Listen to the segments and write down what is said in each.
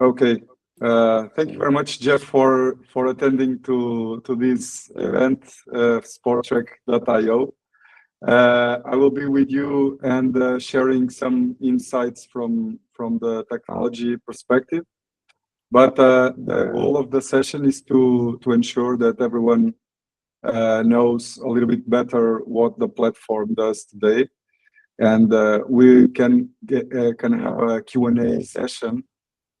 Okay. Thank you very much, Jeff, for attending to this event, Sportrack.io. I will be with you and sharing some insights from the technology perspective. But the goal of the session is to ensure that everyone knows a little bit better what the platform does today, and we can have a Q&A session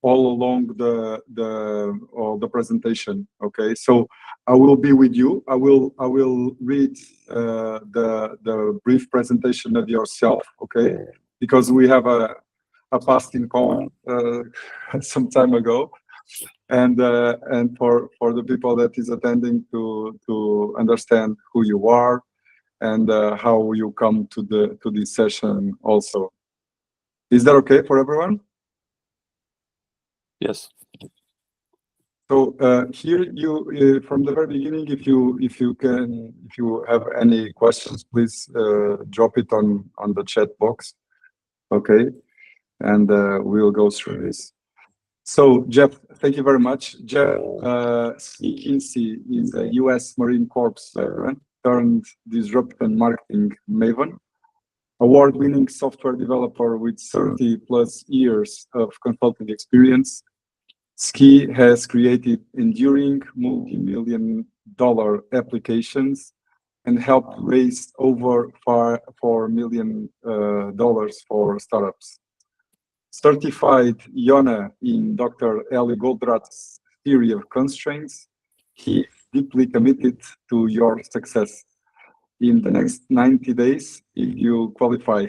all along the presentation. Okay, so I will be with you. I will read the brief presentation of yourself. Okay, because we have a past in common some time ago, and for the people that is attending to understand who you are and how you come to this session also. Is that okay for everyone? Yes. So here you from the very beginning, if you have any questions, please drop it on the chat box. Okay, and we'll go through this. So Jeff, thank you very much. Jeff Kinsey is a U.S. Marine Corps veteran turned disruptive marketing maven, award-winning software developer with 30+ years of consulting experience. Ski has created enduring multi-million-dollar applications and helped raise over $4 million for startups. Certified Yona in Dr. Eli Goldratt's theory of constraints, he deeply committed to your success. In the next 90 days, if you qualify.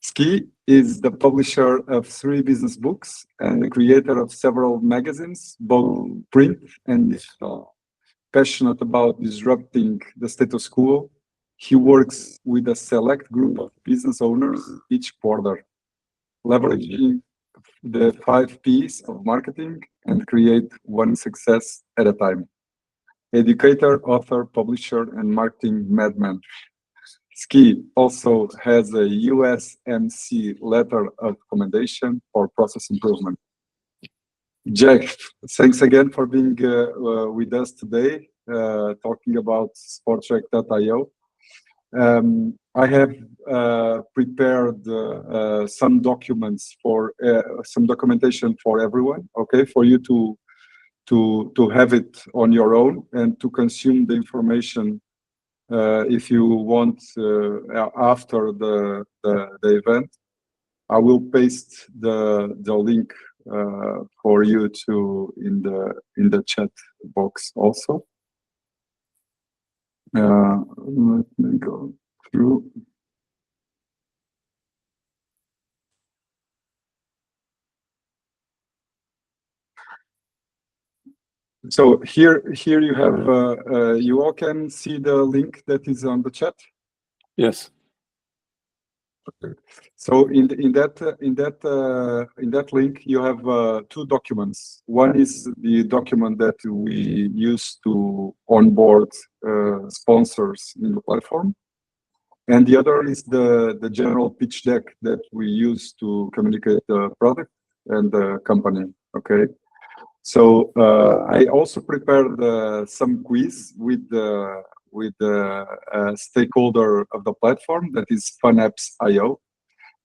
Ski is the publisher of 3 business books and the creator of several magazines, both print and digital. Passionate about disrupting the status quo, he works with a select group of business owners each quarter, leveraging the 5 Ps of marketing and create one success at a time. Educator, author, publisher, and marketing madman. Ski also has a USMC letter of recommendation for process improvement. Jeff, thanks again for being with us today, talking about Sportrack.io. I have prepared some documents for some documentation for everyone. Okay, for you to have it on your own and to consume the information if you want after the event. I will paste the link for you to in the chat box also. Let me go through. So here you have you all can see the link that is on the chat. Yes. Okay. So in that link you have 2 documents. One is the document that we use to onboard sponsors in the platform, and the other is the general pitch deck that we use to communicate the product and the company. Okay. So I also prepared some quiz with the stakeholder of the platform, that is FunApps.io.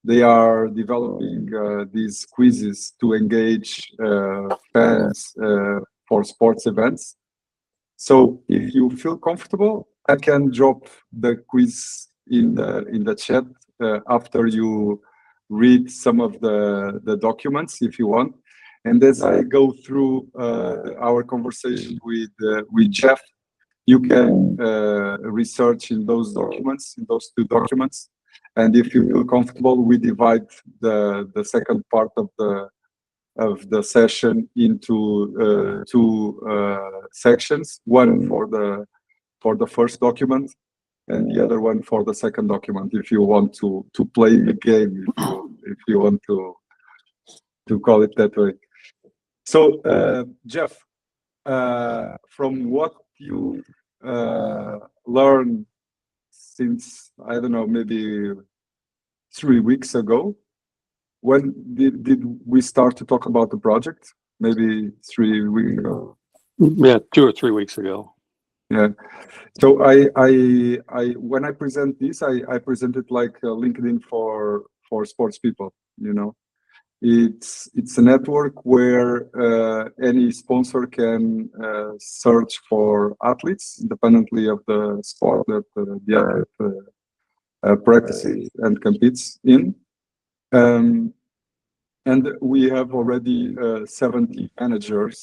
They are developing these quizzes to engage fans for sports events. So if you feel comfortable, I can drop the quiz in the chat after you read some of the documents, if you want. And as I go through our conversation with Jeff, you can research in those documents, in those 2 documents. And if you feel comfortable, we divide the second part of the session into 2 sections. One for the first document, and the other one for the second document. If you want to play the game, if you want to call it that way. So, Jeff, from what you learned since, I don't know, maybe 3 weeks ago, when did we start to talk about the project? Maybe 3 weeks ago. Yeah, 2 or 3 weeks ago. Yeah. So I when I present this, I present it like LinkedIn for sports people. You know, it's a network where any sponsor can search for athletes independently of the sport that the athlete practices and competes in. And we have already 70 managers.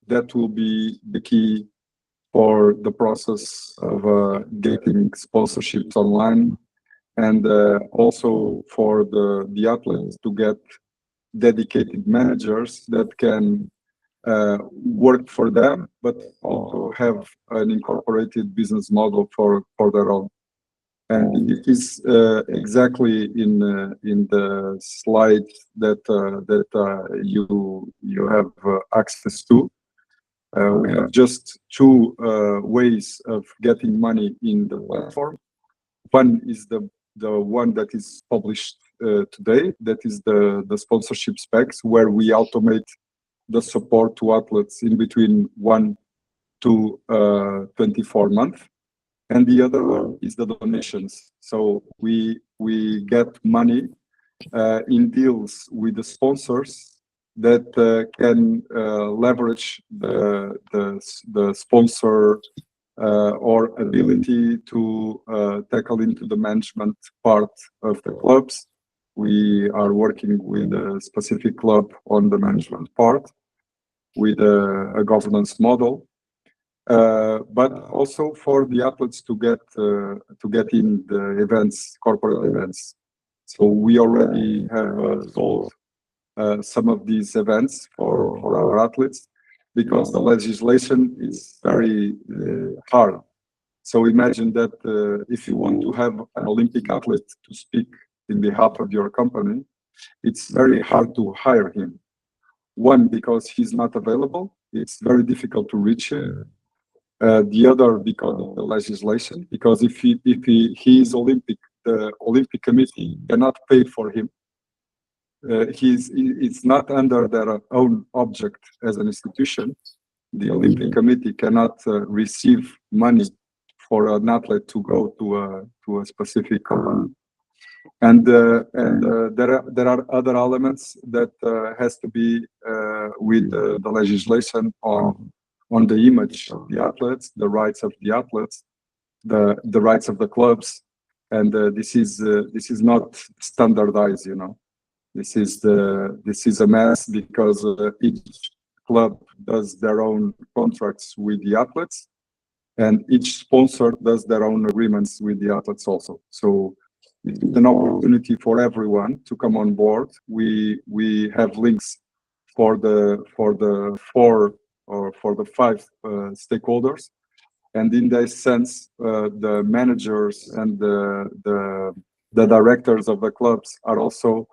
That will be the key for the process of getting sponsorships online, and also for the athletes to get dedicated managers that can work for them, but also have an incorporated business model for their own. And it is exactly in the slide that you have access to. We have just 2 ways of getting money in the platform. One is the one that is published today. That is the sponsorship specs, where we automate the support to athletes in between 1 to 24 months. And the other one is the donations. So we get money in deals with the sponsors that can leverage the sponsor or ability to tackle into the management part of the clubs. We are working with a specific club on the management part with a governance model. But also for the athletes to get in the events, corporate events. So we already have sold some of these events for our athletes, because the legislation is very hard. So imagine that if you want to have an Olympic athlete to speak in behalf of your company, it's very hard to hire him. One, because he's not available, it's very difficult to reach him. The other, because of the legislation, because if he is Olympic, the Olympic Committee cannot pay for him. It's not under their own object as an institution. The Olympic Committee cannot receive money for an athlete to go to a specific company. And there are other elements that has to be with the legislation on the image of the athletes, the rights of the athletes, the rights of the clubs, and this is not standardized. You know, this is a mess, because each club does their own contracts with the athletes, and each sponsor does their own agreements with the athletes also. So it's an opportunity for everyone to come on board. We have links for the 4 or for the 5 stakeholders, and in that sense, the managers and the directors of the clubs are also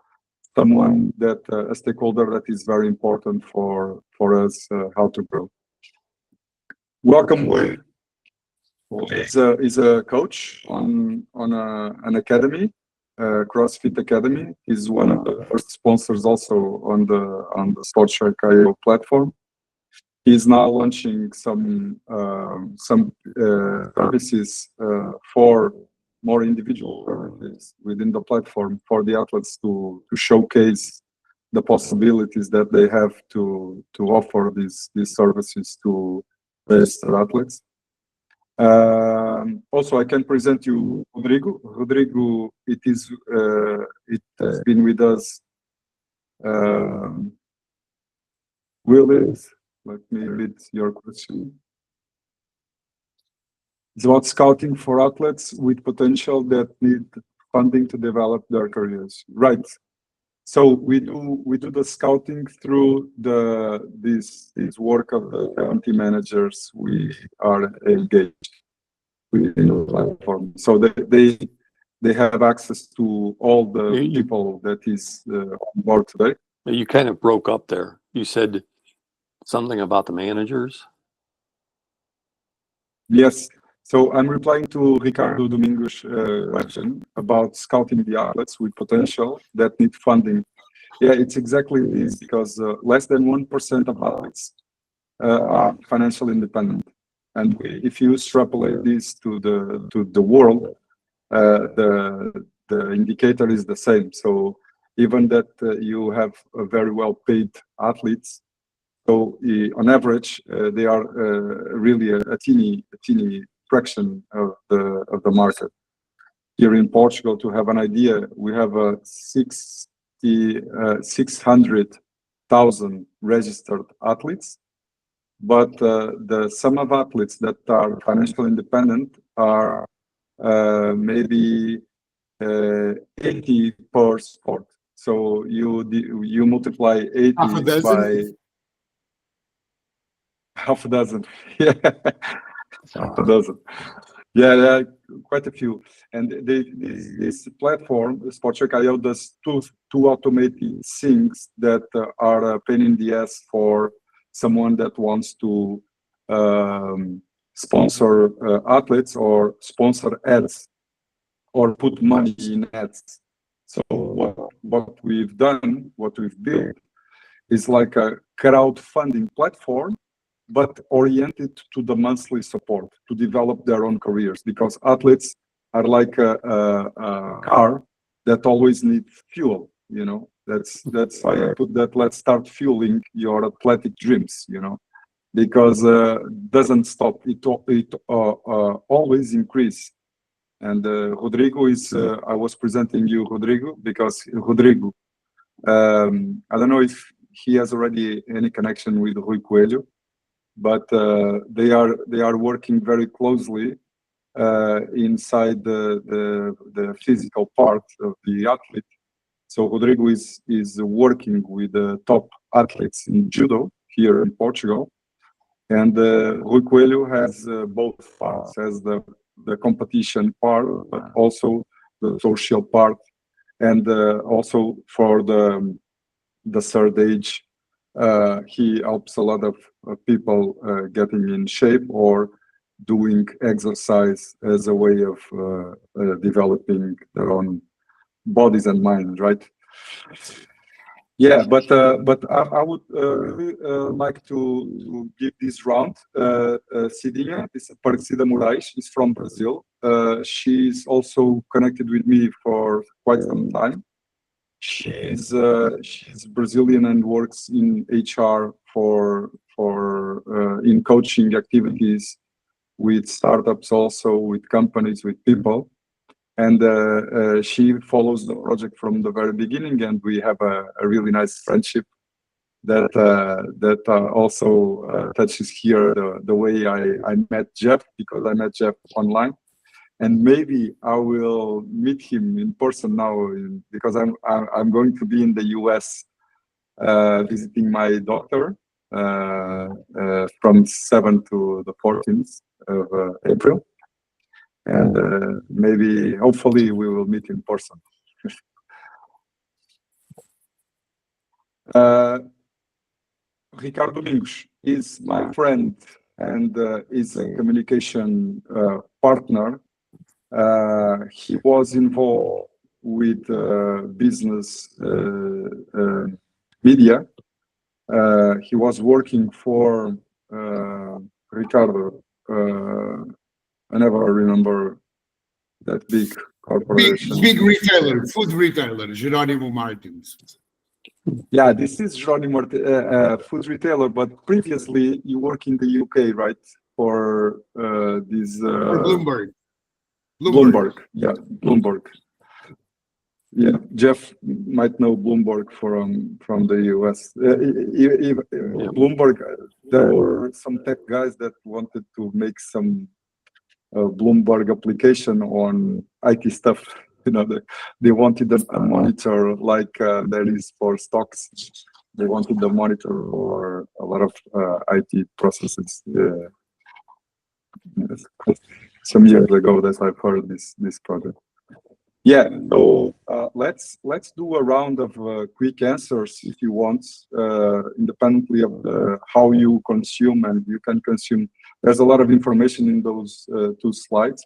someone that a stakeholder that is very important for us how to grow. Welcome, Wade. He's a coach on an academy, CrossFit Academy. He's one of the first sponsors also on the Sportrack Channel platform. He's now launching some services for more individual services within the platform for the athletes to showcase the possibilities that they have to offer these services to their athletes. Also, I can present you Rodrigo. Rodrigo, it has been with us. Let me read your question. It's about scouting for athletes with potential that need funding to develop their careers. Right. So we do the scouting through this work of the 70 managers we are engaged within the platform. So they have access to all the people that is on board today. You kind of broke up there. You said something about the managers. Yes. So I'm replying to Ricardo Domingues' question about scouting the athletes with potential that need funding Yeah, it's exactly this, because less than 1% of athletes are financially independent. And if you extrapolate this to the world, the indicator is the same. So even that you have a very well paid athletes, so on average they are really a teeny fraction of the market. Here in Portugal, to have an idea, we have 600,000 registered athletes, but the sum of athletes that are financially independent are maybe 80 per sport. So you multiply 80 Half a dozen. by half a dozen. Yeah, half a dozen. Yeah, there are quite a few. And this platform, Sportrack.io, does two automated things that are a pain in the ass for someone that wants to sponsor athletes or sponsor ads or put money in ads. So what we've done, what we've built, is like a crowdfunding platform, but oriented to the monthly support to develop their own careers, because athletes are like a car that always needs fuel. You know, that's why I put that. Let's start fueling your athletic dreams. You know, because doesn't stop. It always increase. And Rodrigo is. I was presenting you Rodrigo because Rodrigo. I don't know if he has already any connection with Rui Coelho, but they are working very closely inside the physical part of the athlete. So Rodrigo is working with the top athletes in judo here in Portugal, and Rui Coelho has both parts, has the competition part, but also the social part, and also for the third age. He helps a lot of people getting in shape or doing exercise as a way of developing their own bodies and minds, right? Yeah, but I would really like to give this round. Cidinha, this Aparecida Moraes, is from Brazil. She's also connected with me for quite some time. She's Brazilian and works in HR for in coaching activities with startups, also with companies, with people, and she follows the project from the very beginning, and we have a really nice friendship that also touches here the way I met Jeff, because I met Jeff online. And maybe I will meet him in person now, because I'm going to be in the US visiting my daughter from 7th to the 14th of April, and maybe hopefully we will meet in person. Ricardo Domingos is my friend and is a communication partner. He was involved with business media. He was working for Ricardo. I never remember that big corporation. Big retailer, food retailer, Jerónimo Martins. Yeah, this is Jerónimo, food retailer, but previously you work in the UK, right? For this. For Bloomberg. Bloomberg. Yeah, Bloomberg. Yeah, Jeff might know Bloomberg from the US. Bloomberg, there were some tech guys that wanted to make some Bloomberg application on IT stuff. You know, they wanted a monitor like there is for stocks. They wanted the monitor for a lot of IT processes. Some years ago that I've heard this project. Yeah, so let's do a round of quick answers if you want, independently of how you consume, and you can consume. There's a lot of information in those 2 slides.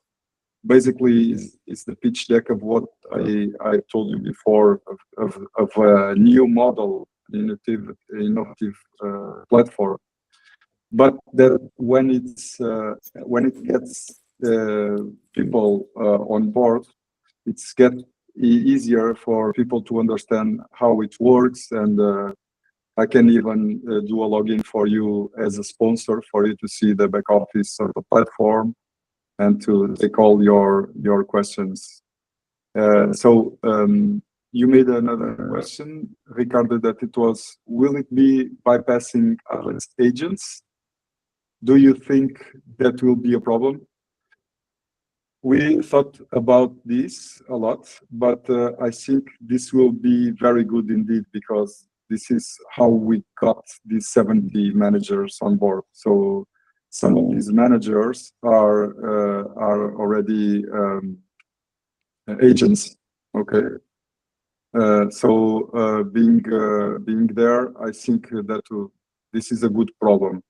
basically is the pitch deck of what I told you before of a new model, innovative platform. But that when it gets people on board, it's easier for people to understand how it works, and I can even do a login for you as a sponsor for you to see the back office of the platform and to take all your questions. So you made another question, Ricardo, that it was, will it be bypassing agents? Do you think that will be a problem? We thought about this a lot, but I think this will be very good indeed, because this is how we got these 70 managers on board. So some of these managers are already agents. Okay. So being there, I think that this is a good problem.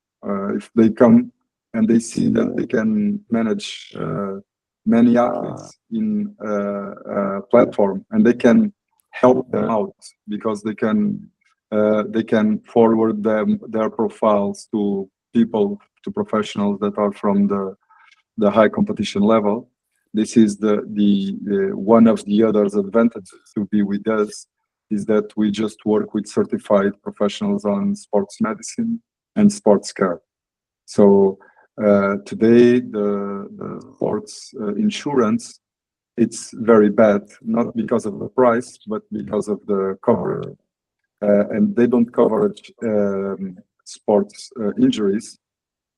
If they come and they see that they can manage many athletes in a platform, and they can help them out because they can forward their profiles to professionals that are from the high competition level. This is the one of the other advantages to be with us, is that we just work with certified professionals on sports medicine and sports care. So today, the sports insurance, it's very bad, not because of the price, but because of the coverage. And they don't cover sports injuries.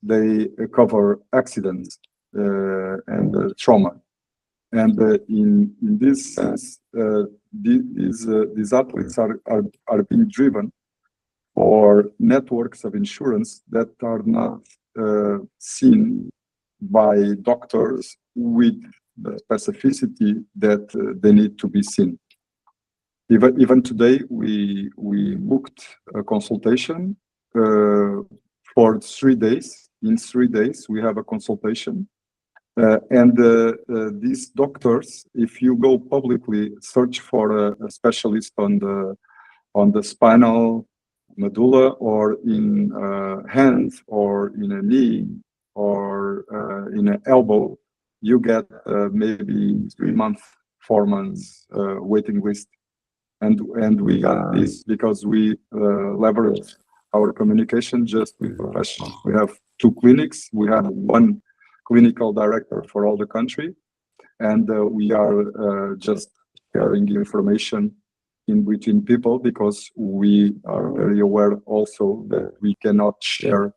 They cover accidents and trauma. And in this sense, these athletes are being driven for networks of insurance that are not seen by doctors with the specificity that they need to be seen. Even today, we booked a consultation for 3 days. In 3 days, we have a consultation. And these doctors, if you go publicly, search for a specialist on the spinal medulla, or in hands, or in a knee, or in an elbow, you get maybe 3 months, 4 months waiting list. And we got this because we leverage our communication just with professionals. We have 2 clinics. We have 1 clinical director for all the country, and we are just sharing information in between people, because we are very aware also that we cannot share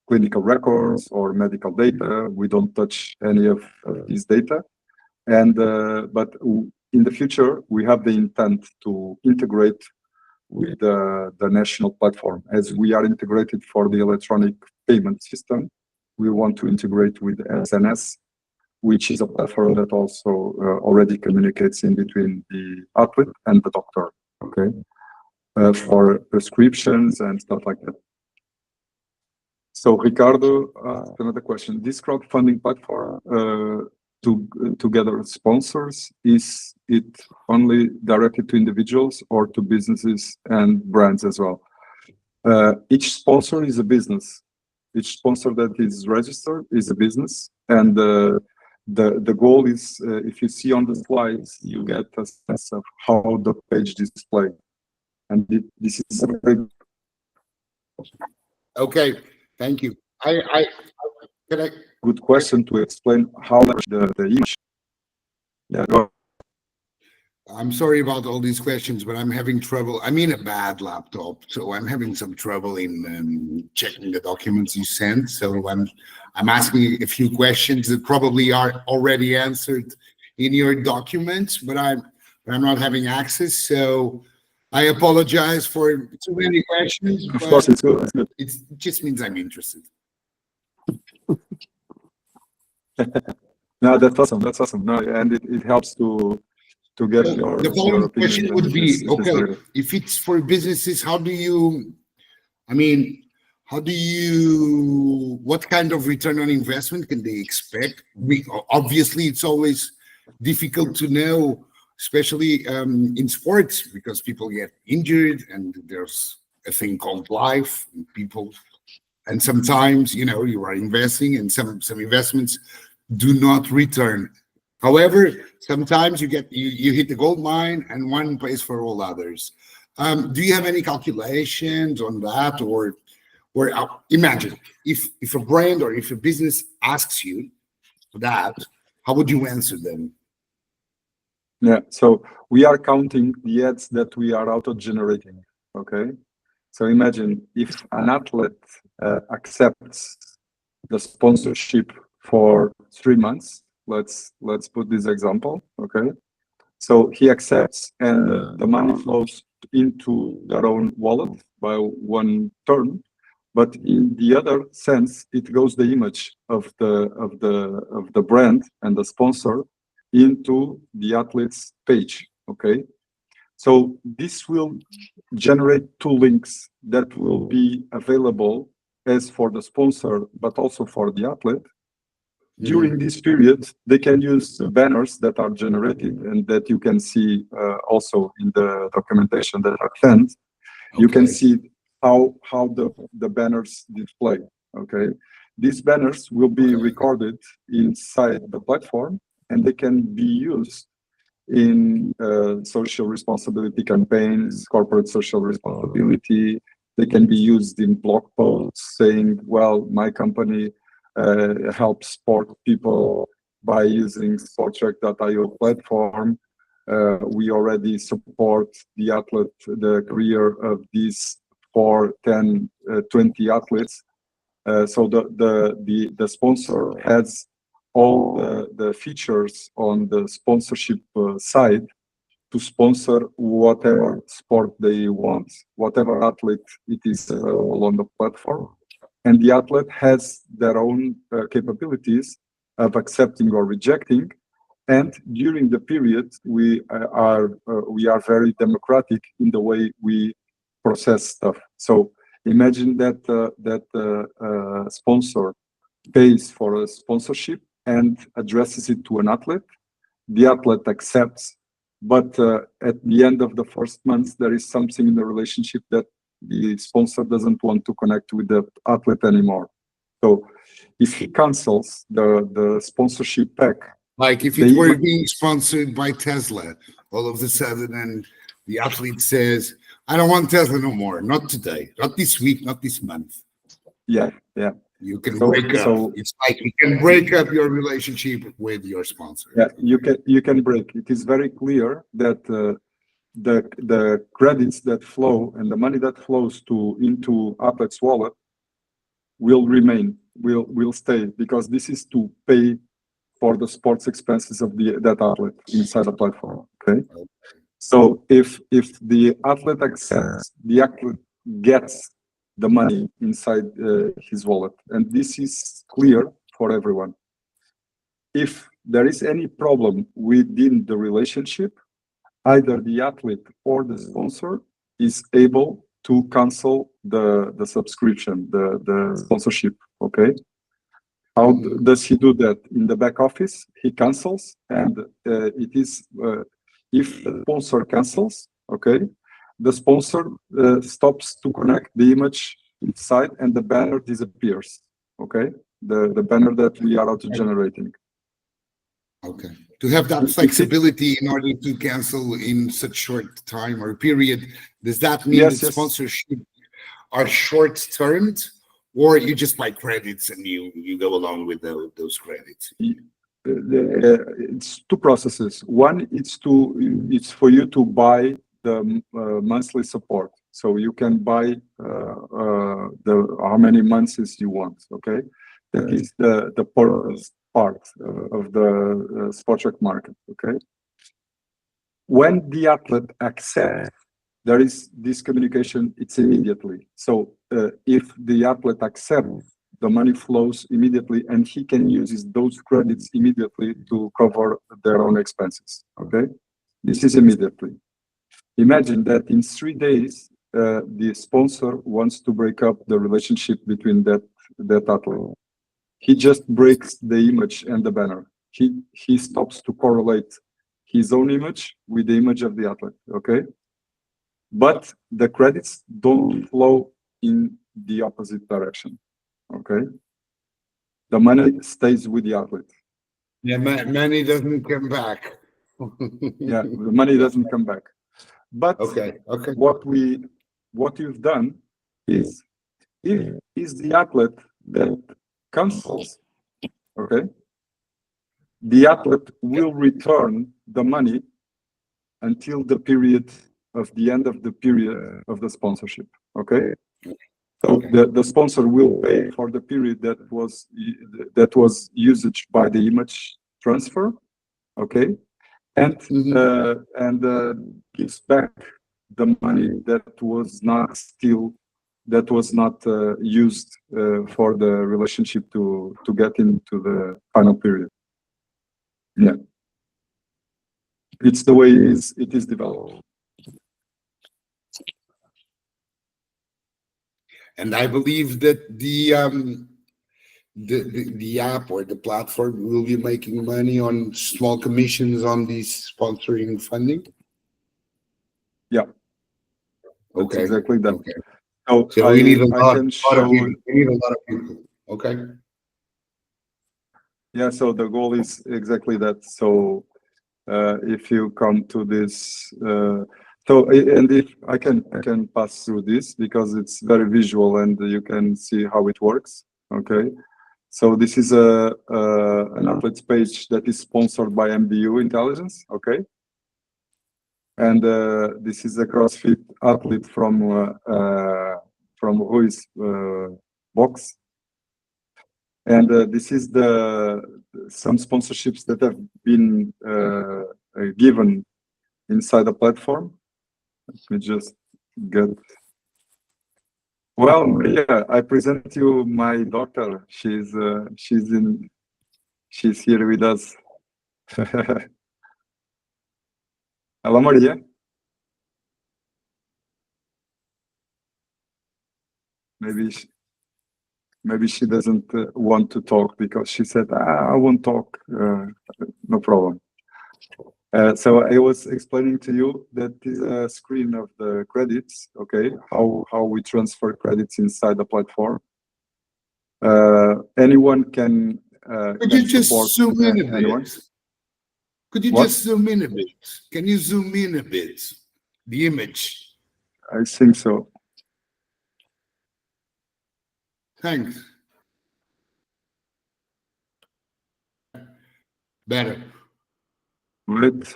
clinical records or medical data. We don't touch any of this data. And but in the future, we have the intent to integrate with the national platform. As we are integrated for the electronic payment system, we want to integrate with SNS, which is a platform that also already communicates in between the athlete and the doctor, okay, for prescriptions and stuff like that. So Ricardo, another question. This crowdfunding platform to gather sponsors, is it only directed to individuals or to businesses and brands as well? Each sponsor is a business. Each sponsor that is registered is a business, and the goal is, if you see on the slides, you get a sense of how the page displays, and this is a very Okay, thank you. Can I good question to explain how much the image. Yeah, go ahead. I'm sorry about all these questions, but I'm having trouble. I'm in a bad laptop, so I'm having some trouble in checking the documents you sent. So I'm asking a few questions that probably are already answered in your documents, but I'm not having access. So I apologize for too many questions. Of course, it's good. It's good. It just means I'm interested. No, that's awesome. That's awesome. No, and it helps to get your The following opinion. question would be, okay, if it's for businesses, how do you, I mean, what kind of return on investment can they expect? Obviously, it's always difficult to know, especially in sports, because people get injured and there's a thing called life and people, and sometimes, you know, you are investing and some investments do not return. However, sometimes you hit the gold mine and one pays for all others. Do you have any calculations on that, or imagine if a brand or if a business asks you that, how would you answer them? Yeah, so we are counting the ads that we are auto-generating, okay? So imagine if an athlete accepts the sponsorship for 3 months. Let's put this example, okay? So he accepts, and the money flows into their own wallet by one turn. But in the other sense, it goes the image of the brand and the sponsor into the athlete's page. Okay, so this will generate 2 links that will be available as for the sponsor, but also for the athlete. During this period, they can use banners that are generated and that you can see also in the documentation that are sent. You can see how the banners display. Okay, these banners will be recorded inside the platform, and they can be used in social responsibility campaigns, corporate social responsibility. They can be used in blog posts saying, well, my company helps sport people by using Sportrack.io platform. We already support the athlete, the career of these 4, 10, 20 athletes. So the sponsor has all the features on the sponsorship side to sponsor whatever sport they want, whatever athlete it is on the platform. And the athlete has their own capabilities of accepting or rejecting. And during the period, we are very democratic in the way we process stuff. So imagine that sponsor pays for a sponsorship and addresses it to an athlete. The athlete accepts, but at the end of the first month, there is something in the relationship that the sponsor doesn't want to connect with the athlete anymore. So if he cancels the sponsorship pack, like if it were being sponsored by Tesla, all of a sudden, and the athlete says, I don't want Tesla no more, not today, not this week, not this month. Yeah. You can break up. So it's like you can break up your relationship with your sponsor. Yeah, you can break. It is very clear that the credits that flow and the money that flows into athlete's wallet will remain, will stay, because this is to pay for the sports expenses of that athlete inside the platform. Okay. So if the athlete accepts, the athlete gets the money inside his wallet, and this is clear for everyone. If there is any problem within the relationship, either the athlete or the sponsor is able to cancel the subscription, the sponsorship. Okay. How does he do that? In the back office, he cancels, and it is if the sponsor cancels, okay, the sponsor stops to connect the image inside, and the banner disappears. Okay, the banner that we are auto-generating. Okay, to have that flexibility in order to cancel in such short time or period, does that mean that sponsorship are short-termed? Or you just buy credits and you go along with those credits? It's 2 processes. One, it's for you to buy the monthly support. So you can buy how many months you want. Okay, that is the purpose part of the Sportrack market. Okay, when the athlete accepts, there is this communication, it's immediately. So if the athlete accepts, the money flows immediately, and he can use those credits immediately to cover their own expenses. Okay, this is immediately. Imagine that in 3 days, the sponsor wants to break up the relationship between that athlete. He just breaks the image and the banner. He stops to correlate his own image with the image of the athlete. Okay, but the credits don't flow in the opposite direction. Okay, the money stays with the athlete. Yeah, money doesn't come back. Yeah, the money doesn't come back. But Okay. what you've done is, if is the athlete that cancels, okay, the athlete will return the money until the period of the end of the period of the sponsorship. Okay, so the sponsor will pay for the period that was usage by the image transfer. Okay, and gives back the money that was not used for the relationship to get into the final period. Yeah, it's the way it is developed. And I believe that the app or the platform will be making money on small commissions on these sponsoring funding. Yeah, that's Okay. exactly that. Okay. So we need a lot can of show. people. We need a lot of people. Okay. Yeah, so the goal is exactly that. So if you come to this, and if I can pass through this because it's very visual and you can see how it works. Okay, so this is an athlete's page that is sponsored by MBU Intelligence. Okay, and this is a CrossFit athlete from Ruiz Box. And this is some sponsorships that have been given inside the platform. Let me just get. Well, Maria, I present you my daughter. She's here with us. Hello, Maria. Maybe she doesn't want to talk because she said, I won't talk. No problem. So I was explaining to you that is a screen of the credits, okay, how we transfer credits inside the platform. Anyone can Could you just support zoom in a anyone. bit? Could you What? just zoom in a bit? Can you zoom in a bit? The image. I think so. Thanks. Better. Wait.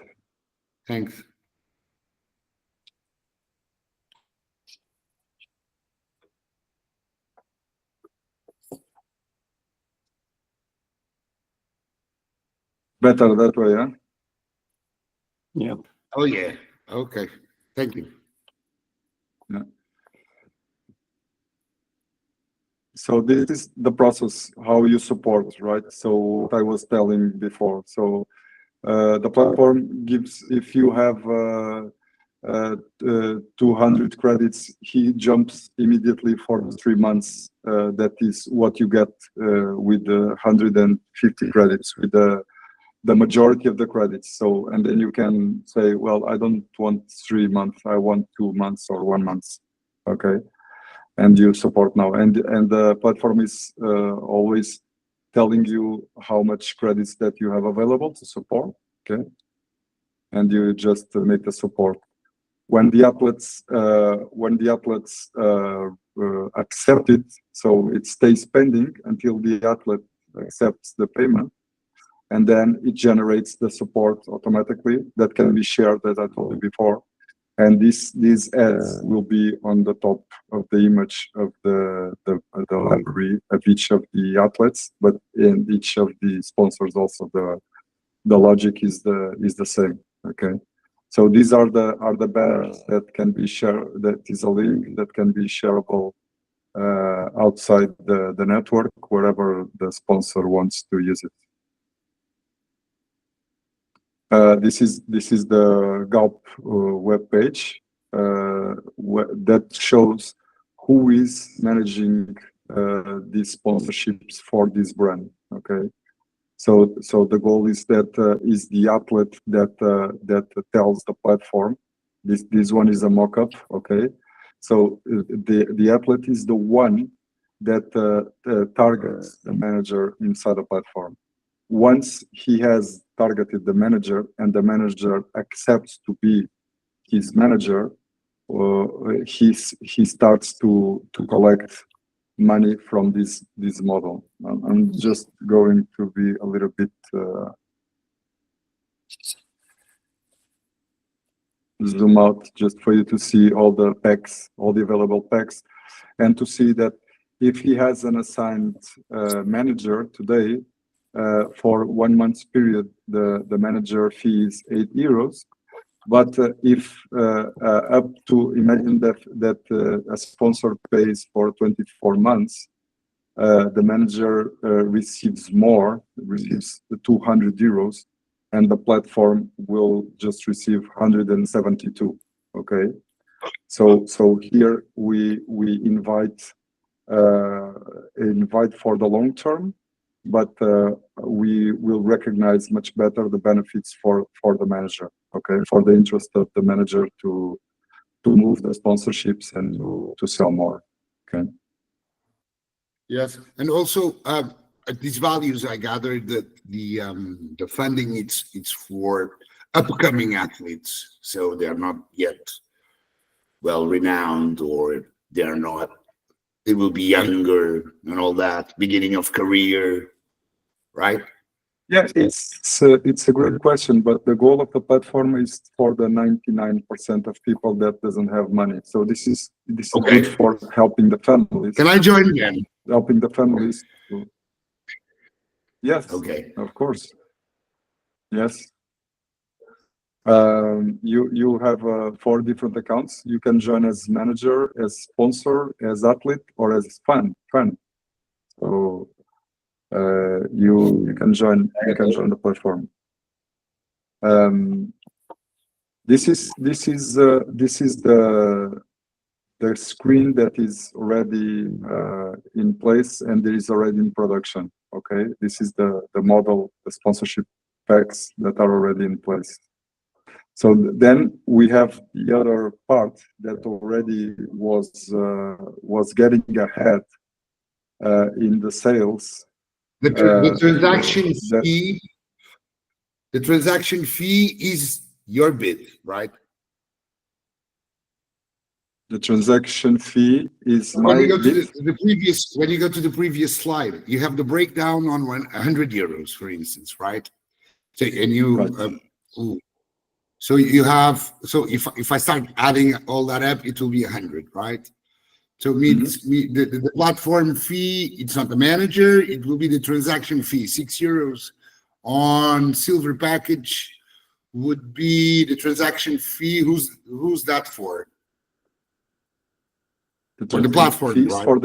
Thanks. Better that way, huh? Yeah. Oh yeah. Okay. Thank you. Yeah. So this is the process, how you support, right? So what I was telling before. So the platform gives, if you have 200 credits, he jumps immediately for 3 months. That is what you get with the 150 credits, with the majority of the credits. So, and then you can say, well, I don't want 3 months, I want 2 months or 1 month. Okay. And you support now. And the platform is always telling you how much credits that you have available to support. Okay. And you just make the support. When the athletes accept it, so it stays pending until the athlete accepts the payment, and then it generates the support automatically that can be shared, as I told you before. And these ads will be on the top of the image of the library of each of the athletes, but in each of the sponsors also the logic is the same. Okay. So these are the banners that can be shared. That is a link that can be shareable outside the network, wherever the sponsor wants to use it. This is the GALP web page. that shows who is managing these sponsorships for this brand. Okay, so the goal is that is the athlete that tells the platform. This one is a mock-up. Okay, so the athlete is the one that targets the manager inside the platform. Once he has targeted the manager and the manager accepts to be his manager, he starts to collect money from this model. I'm just going to be a little bit zoom out just for you to see all the packs, all the available packs, and to see that if he has an assigned manager today for 1 month period, the manager fee is €8. But if up to, imagine that a sponsor pays for 24 months, the manager receives the €200, and the platform will just receive 172. Okay, so here we invite for the long term, but we will recognize much better the benefits for the manager. Okay, for the interest of the manager to move the sponsorships and to sell more. Okay. Yes, and also at these values, I gathered that the funding it's for upcoming athletes, so they're not yet well renowned, or they're not. They will be younger and all that, beginning of career, right? Yeah, it's a great question, but the goal of the platform is for the 99% of people that doesn't have money. So this is Okay. good for helping the families. Can I join then? Helping the families. Yes. Okay. Of course. Yes. You have 4 different accounts. You can join as manager, as sponsor, as athlete, or as fan. So you can join the platform. This is the screen that is already in place, and there is already in production. Okay, this is the model, the sponsorship packs that are already in place. So then we have the other part that already was getting ahead in the sales. The transaction fee. The transaction fee is your bid, right? The transaction fee is When my you go to bid. when you go to the previous slide, you have the breakdown on €100, for instance, right? So and you Right. so you have, so if I start adding all that up, it will be 100, right? So it means the platform fee, it's not the manager, it will be the transaction fee. €6 on silver package would be the transaction fee. Who's that for? For the platform, Fees right? for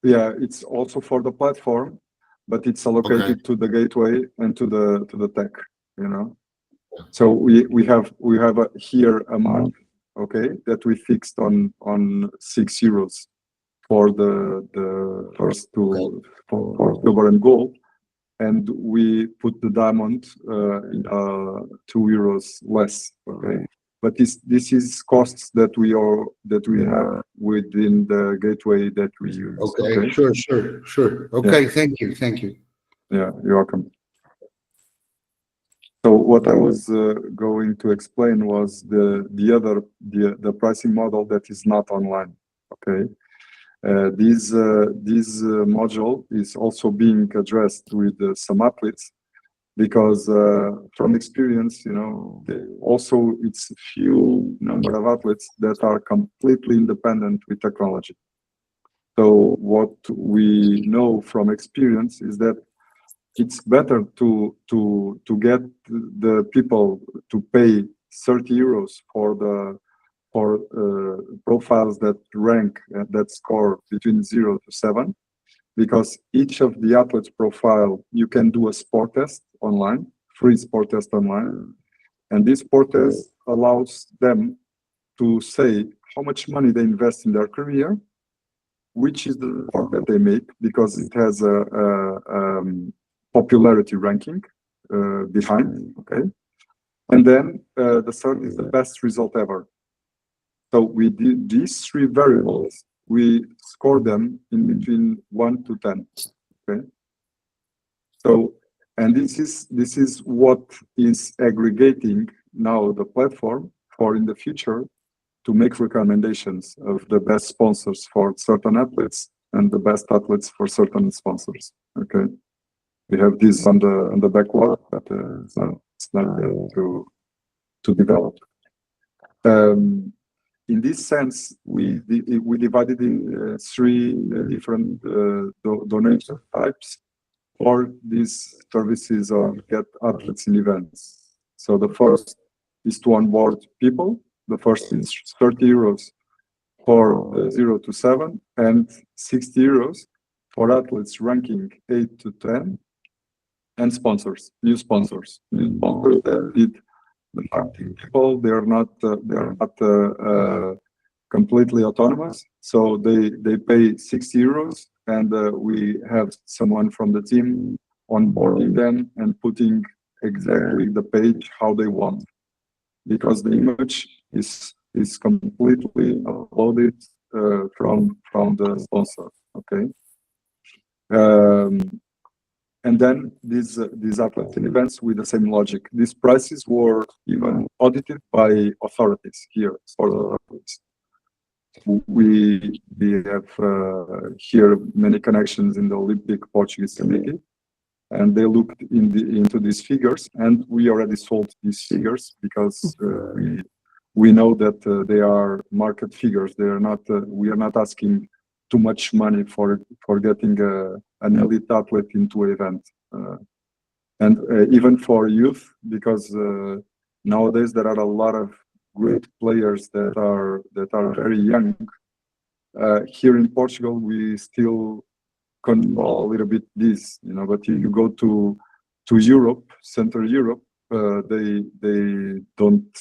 yeah, it's also for the platform, but it's allocated to the gateway and to the tech, you know. So we have here amount, okay, that we fixed on €6 for the first two, for silver and gold, and we put the diamond €2 less. Okay, but this is costs that we have within the gateway that we use. Okay. Sure. Okay, yeah. Thank you. Yeah, you're welcome. So what I was going to explain was the pricing model that is not online. Okay, this module is also being addressed with some athletes, because from experience, you know, also it's a few number of athletes that are completely independent with technology. So what we know from experience is that it's better to get the people to pay €30 for profiles that rank that score between 0 to 7, because each of the athletes' profile, you can do a sport test online, free sport test online, and this sport test allows them to say how much money they invest in their career, which is the sport that they make, because it has a popularity ranking behind, okay? And then the third is the best result ever. So we did these three variables, we score them in between 1 to 10, okay? So, and this is what is aggregating now the platform for in the future to make recommendations of the best sponsors for certain athletes and the best athletes for certain sponsors. Okay, we have this on the backlog, but it's not to develop. In this sense, we divided in three different donation types for these services or get athletes in events. So the first is to onboard people. The first is 30 euros for 0 to 7 and 60 euros for athletes ranking 8 to 10 and sponsors, new sponsors that did the marketing people. They are not completely autonomous, so they pay 60 euros and we have someone from the team onboarding them and putting exactly the page how they want, because the image is completely uploaded from the sponsor. Okay, and then these athletes and events with the same logic. These prices were even audited by authorities here for the athletes. We have here many connections in the Olympic Portuguese Committee, and they looked into these figures, and we already sold these figures because we know that they are market figures. They are not. We are not asking too much money for getting an elite athlete into an event, and even for youth, because nowadays there are a lot of great players that are very young. Here in Portugal, we still control a little bit this, you know. But you go to Europe, Central Europe, they don't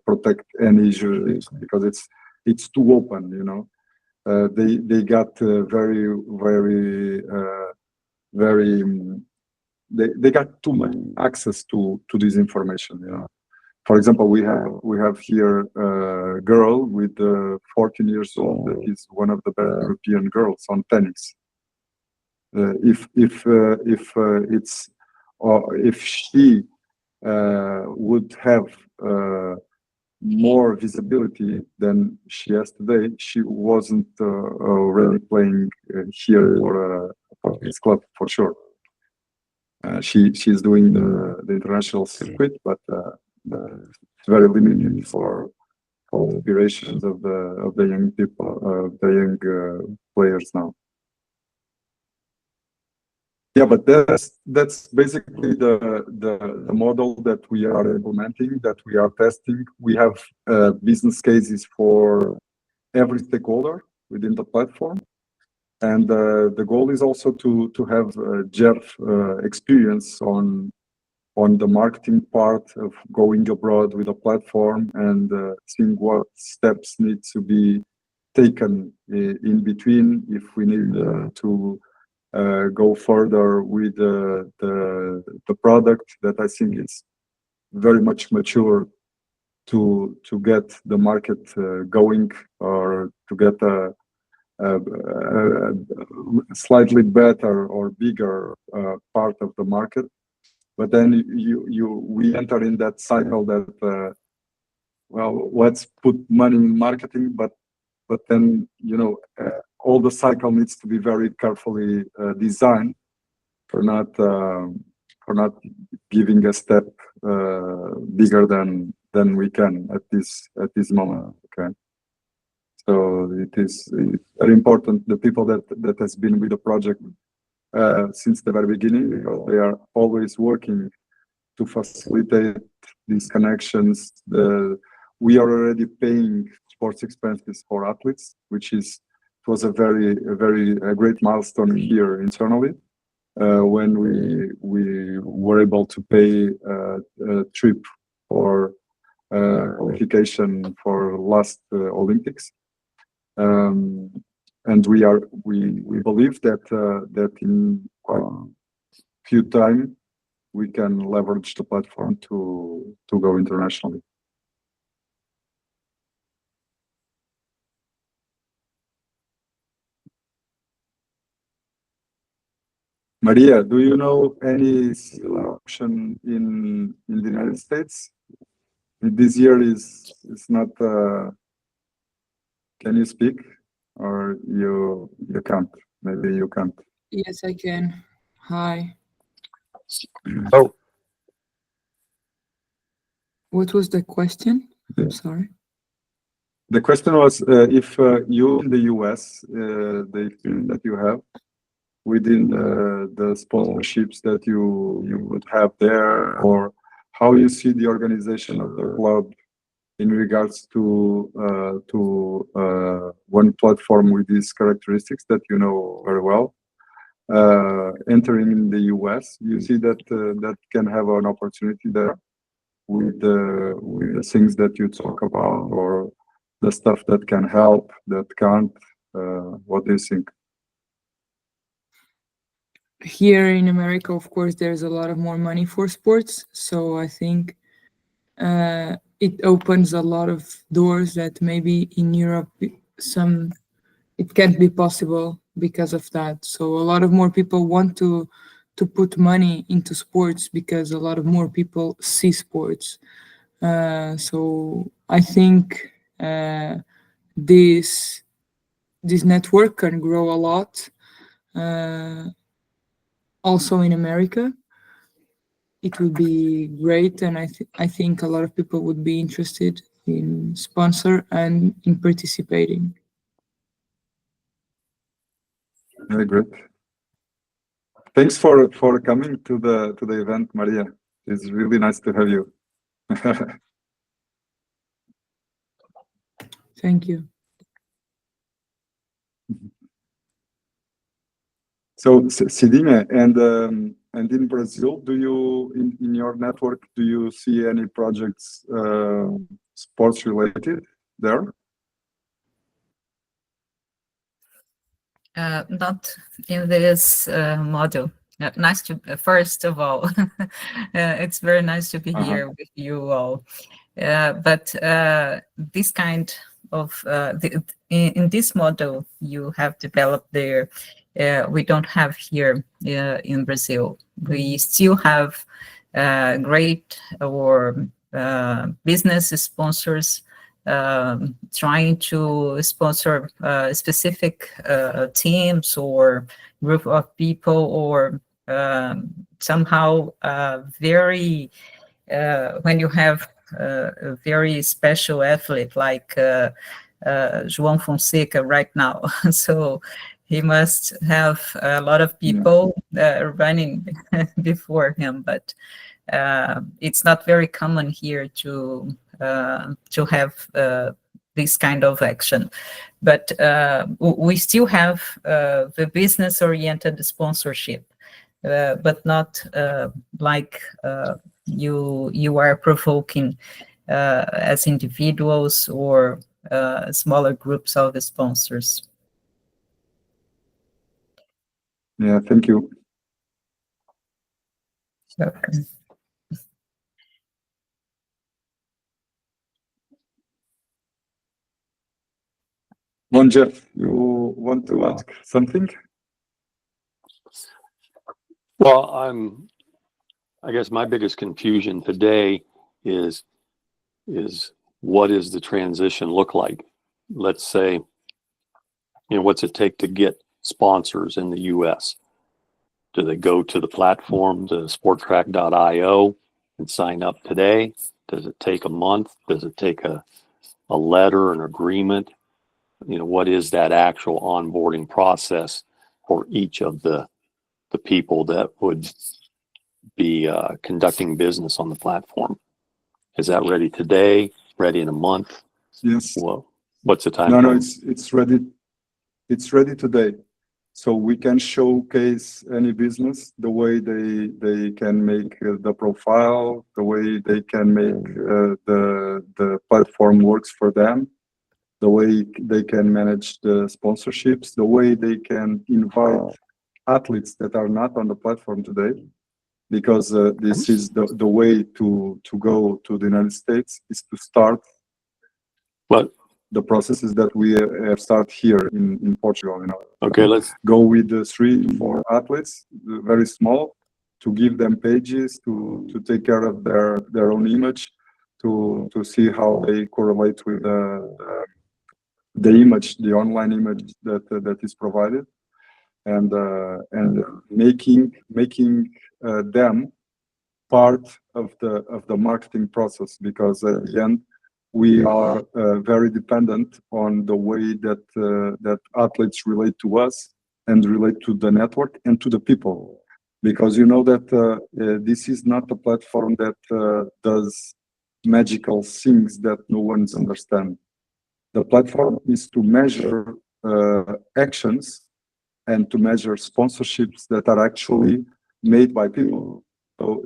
protect any issues because it's too open, you know. They got they got too much access to this information, you know. For example, we have here a girl with 14 years old that is one of the best European girls on tennis. If she would have more visibility than she has today, she wasn't already playing here for this club for sure. She's doing the international circuit, but it's very limited for aspirations of the young people, the young players now. Yeah, but that's basically the model that we are implementing, that we are testing. We have business cases for every stakeholder within the platform, and the goal is also to have Jeff experience on the marketing part of going abroad with a platform and seeing what steps need to be taken in between if we need to go further with the product that I think is very much mature to get the market going, or to get a slightly better or bigger part of the market. But then we enter in that cycle that well, let's put money in marketing, but then, you know, all the cycle needs to be very carefully designed for not giving a step bigger than we can at this moment. Okay, so it's very important, the people that has been with the project since the very beginning, because they are always working to facilitate these connections. We are already paying sports expenses for athletes, which was a great milestone here internally, when we were able to pay a trip for qualification for last Olympics. And we believe that that in few time we can leverage the platform to go internationally. Maria, do you know any similar option in the United States? This year is not. Can you speak, or you can't? Maybe you can't. Yes, I can. Hi. Oh, What was the question? I'm sorry. The question was if you in the US, the experience that you have within the sponsorships that you would have there, or how you see the organization of the club in regards to one platform with these characteristics that you know very well, entering in the US, you see that that can have an opportunity there with the things that you talk about, or the stuff that can help, that can't. What do you think? Here in America, of course, there's a lot of more money for sports. So I think it opens a lot of doors that maybe in Europe, it can't be possible because of that. So a lot of more people want to put money into sports because a lot of more people see sports. So I think this network can grow a lot. Also in America, it would be great, and I think a lot of people would be interested in sponsor and in participating. Very good. Thanks for coming to the event, Maria. It's really nice to have you. Thank you. So, Cidinha, and in Brazil, do you in your network, do you see any projects sports related there? Not in this model. Nice to, first of all, it's very nice to be here with you all. But this kind of, in this model you have developed there, we don't have here in Brazil. We still have great or business sponsors trying to sponsor specific teams or group of people, or somehow very when you have a very special athlete like João Fonseca right now. So he must have a lot of people running before him, but it's not very common here to have this kind of action. But we still have the business-oriented sponsorship, but not like you are provoking as individuals or smaller groups of sponsors. Yeah, thank you. Okay. Bon, Jeff, you want to ask something? well, I guess my biggest confusion today is what does the transition look like? Let's say, what's it take to get sponsors in the US? Do they go to the platform, to sportrack.io, and sign up today? Does it take a month? Does it take a letter, an agreement? What is that actual onboarding process for each of the people that would be conducting business on the platform? Is that ready today? Ready in a month? Yes. Well, what's the time? No, it's ready. It's ready today. So we can showcase any business, the way they can make the profile, the way they can make the platform works for them. the way they can manage the sponsorships, the way they can invite athletes that are not on the platform today, because this is the way to go to the United States is to start But the processes that we have started here in Portugal. You know, okay, let's go with the 3 to 4 athletes, very small, to give them pages to take care of their own image, to see how they correlate with the image, the online image that is provided, and making them part of the marketing process, because at the end we are very dependent on the way that athletes relate to us and relate to the network and to the people, because you know that this is not a platform that does magical things that no one's understand. The platform is to measure actions and to measure sponsorships that are actually made by people. So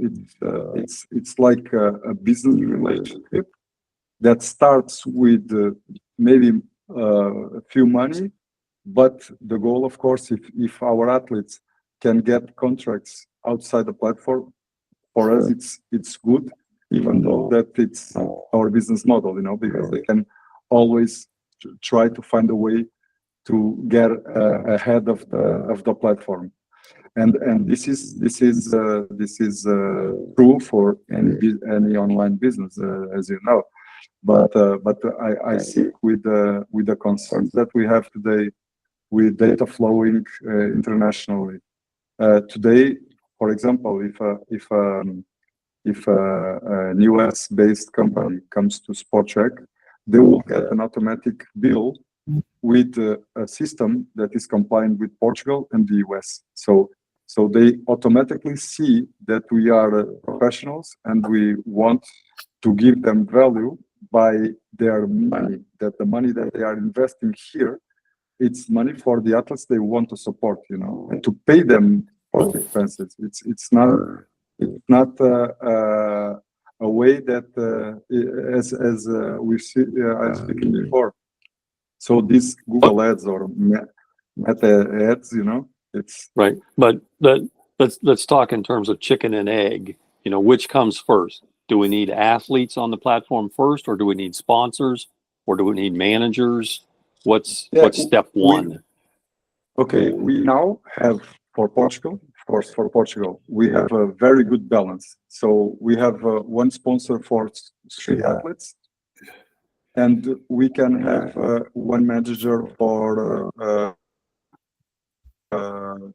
it's like a business relationship that starts with maybe a few money, but the goal, of course, if our athletes can get contracts outside the platform, for us it's good, even though that it's our business model, you know, because they can always try to find a way to get ahead of the platform, and this is true for any online business, as you know. But I see with the concerns that we have today with data flowing internationally. Today, for example, if an US-based company comes to Sportrack, they will get an automatic bill with a system that is compliant with Portugal and the US. So they automatically see that we are professionals and we want to give them value by their money, that the money that they are investing here, it's money for the athletes they want to support, you know, and to pay them for the expenses. It's not a way that as we see I was speaking before. So these Google ads or Meta ads, you know, it's right. But let's talk in terms of chicken and egg. You know, which comes first? Do we need athletes on the platform first, or do we need sponsors, or do we need managers? What's step one? We now have for Portugal, of course, for Portugal, we have a very good balance. So we have one sponsor for 3 athletes, and we can have one manager for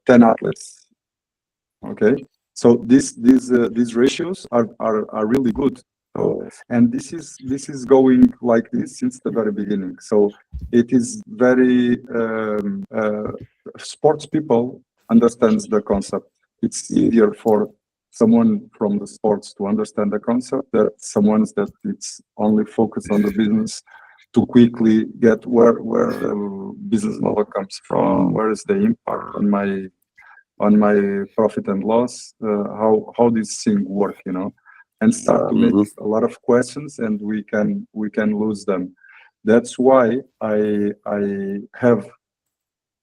10 athletes. Okay, so these ratios are really good. So, and this is going like this since the very beginning. So it is very sports people understands the concept. It's easier for someone from the sports to understand the concept that someone that it's only focused on the business to quickly get where the business model comes from, where is the impact on my profit and loss, how this thing work, you know, and start to make a lot of questions, and we can lose them. That's why I have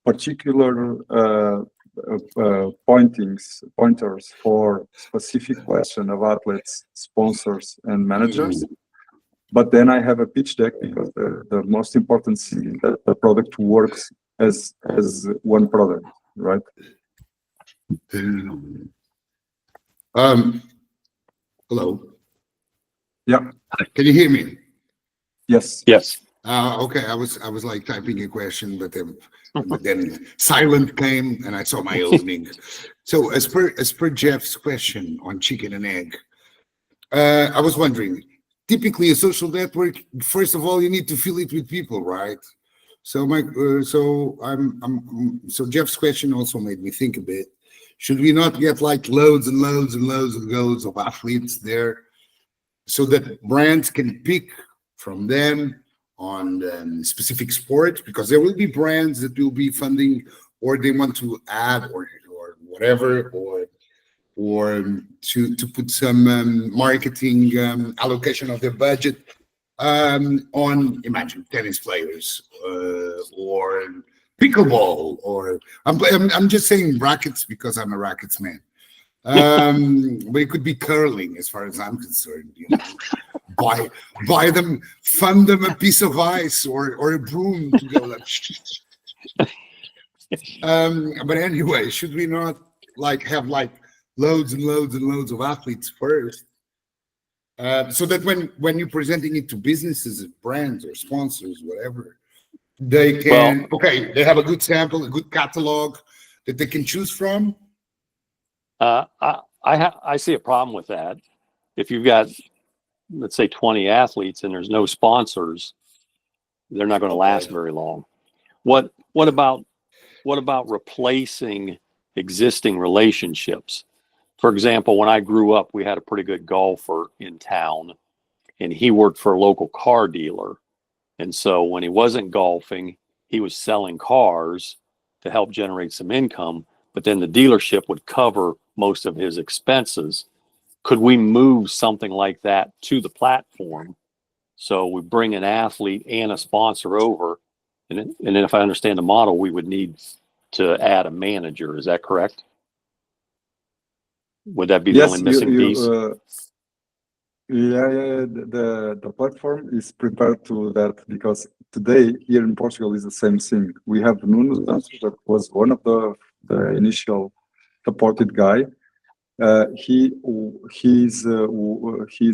particular pointers for specific question of athletes, sponsors, and managers. But then I have a pitch deck, because the most important thing is that the product works as one product, right? Hello. Yeah. Can you hear me? Yes. Yes. Okay. I was like typing a question, but then silent came and I saw my opening. So as per Jeff's question on chicken and egg, I was wondering, typically a social network, first of all, you need to fill it with people, right? So so Jeff's question also made me think a bit. Should we not get like loads and loads and loads of athletes there, so that brands can pick from them on specific sports? Because there will be brands that will be funding, or they want to add or whatever, or to put some marketing allocation of their budget on, imagine, tennis players, or pickleball, or I'm just saying rackets because I'm a rackets man. But it could be curling, as far as I'm concerned. You know, buy them, fund them a piece of ice or a broom to go like. But anyway, should we not have loads and loads and loads of athletes first, so that when you're presenting it to businesses, brands, or sponsors, whatever, they can they have a good sample, a good catalog that they can choose from. I see a problem with that. If you've got, let's say, 20 athletes and there's no sponsors, they're not going to last very long. What about replacing existing relationships? For example, when I grew up, we had a pretty good golfer in town, and he worked for a local car dealer. And so when he wasn't golfing, he was selling cars to help generate some income, but then the dealership would cover most of his expenses. Could we move something like that to the platform? So we bring an athlete and a sponsor over, and then if I understand the model, we would need to add a manager. Is that correct? Would that be the only missing piece? The platform is prepared to that, because today here in Portugal is the same thing. We have Nuno that was one of the initial supported guy. He's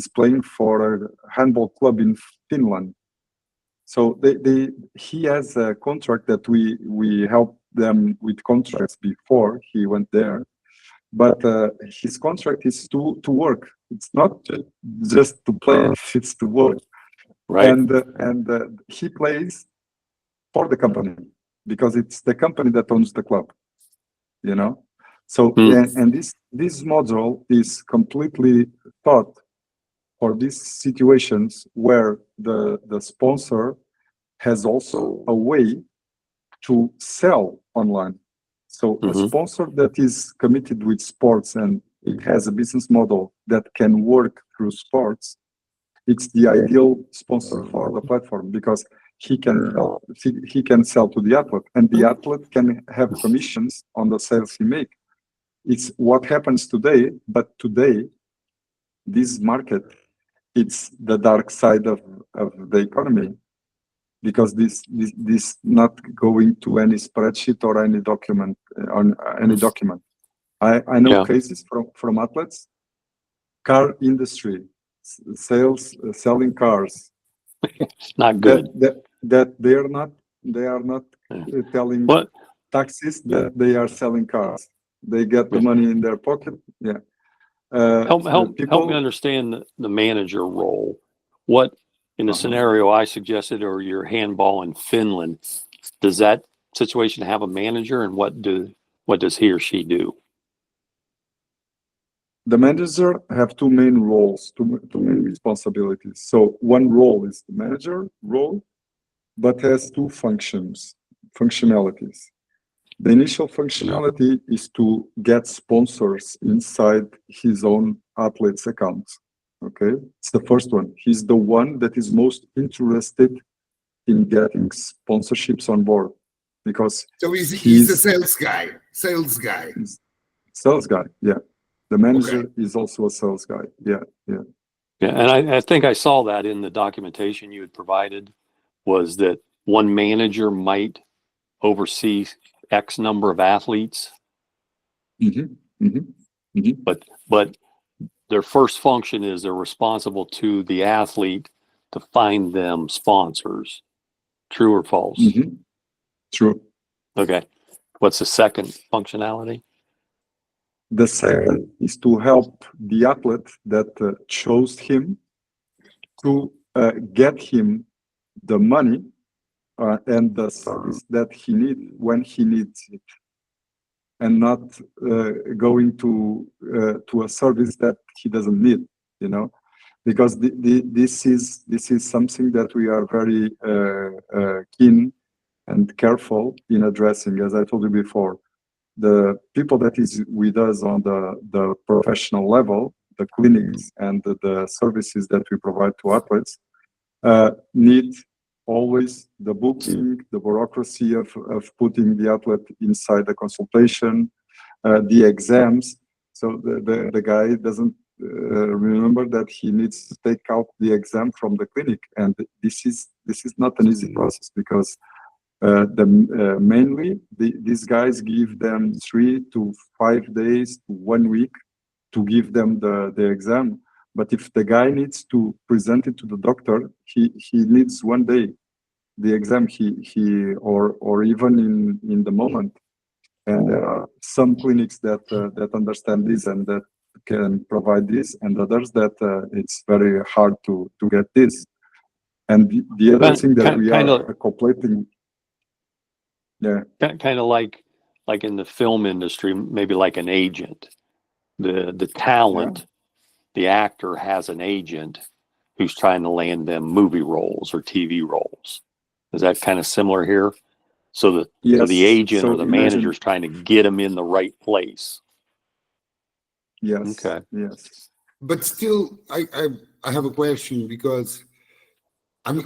playing for a handball club in Finland. So he has a contract that we helped them with contracts before he went there. But his contract is to work. It's not just to play; it's to work. Right. And he plays for the company, because it's the company that owns the club. You know. So and this model is completely thought for these situations where the sponsor has also a way to sell online. So a sponsor that is committed with sports and it has a business model that can work through sports, it's the ideal sponsor for the platform, because he can sell to the athlete, and the athlete can have commissions on the sales he make. It's what happens today, but today, this market, it's the dark side of the economy, because this not going to any spreadsheet or any document on any document. I know cases from athletes, car industry, sales, selling cars. Not good. That they are not telling taxis that they are selling cars. They get the money in their pocket. Yeah. Help me understand the manager role. What, in the scenario I suggested, or your handball in Finland, does that situation have a manager, and what does he or she do? The manager have two main roles, two main responsibilities. So one role is the manager role, but has two functionalities. The initial functionality is to get sponsors inside his own athlete's accounts. Okay, it's the first one. He's the one that is most interested in getting sponsorships on board, because he's the sales guy. Sales guy, yeah. The manager is also a sales guy. Yeah. And I think I saw that in the documentation you had provided, was that one manager might oversee X number of athletes. But their first function is they're responsible to the athlete to find them sponsors. True or false? True. Okay. What's the second functionality? The second is to help the athlete that chose him to get him the money and the service that he needs when he needs it, and not going to a service that he doesn't need. You know, because this is something that we are very keen and careful in addressing. As I told you before, the people that is with us on the professional level, the clinics and the services that we provide to athletes, need always the booking, the bureaucracy of putting the athlete inside the consultation, the exams. So the guy doesn't remember that he needs to take out the exam from the clinic, and this is not an easy process, because mainly these guys give them 3 to 5 days to 1 week to give them the exam. But if the guy needs to present it to the doctor, he needs 1 day. The exam or even in the moment. And there are some clinics that understand this and that can provide this, and others that it's very hard to get this. And the other thing that we are completing. Yeah. Kind of like in the film industry, maybe like an agent. The talent, the actor has an agent who's trying to land them movie roles or TV roles. Is that kind of similar here? So the agent or the manager is trying to get them in the right place. Yes. Okay. Yes. But still, I have a question, because I'm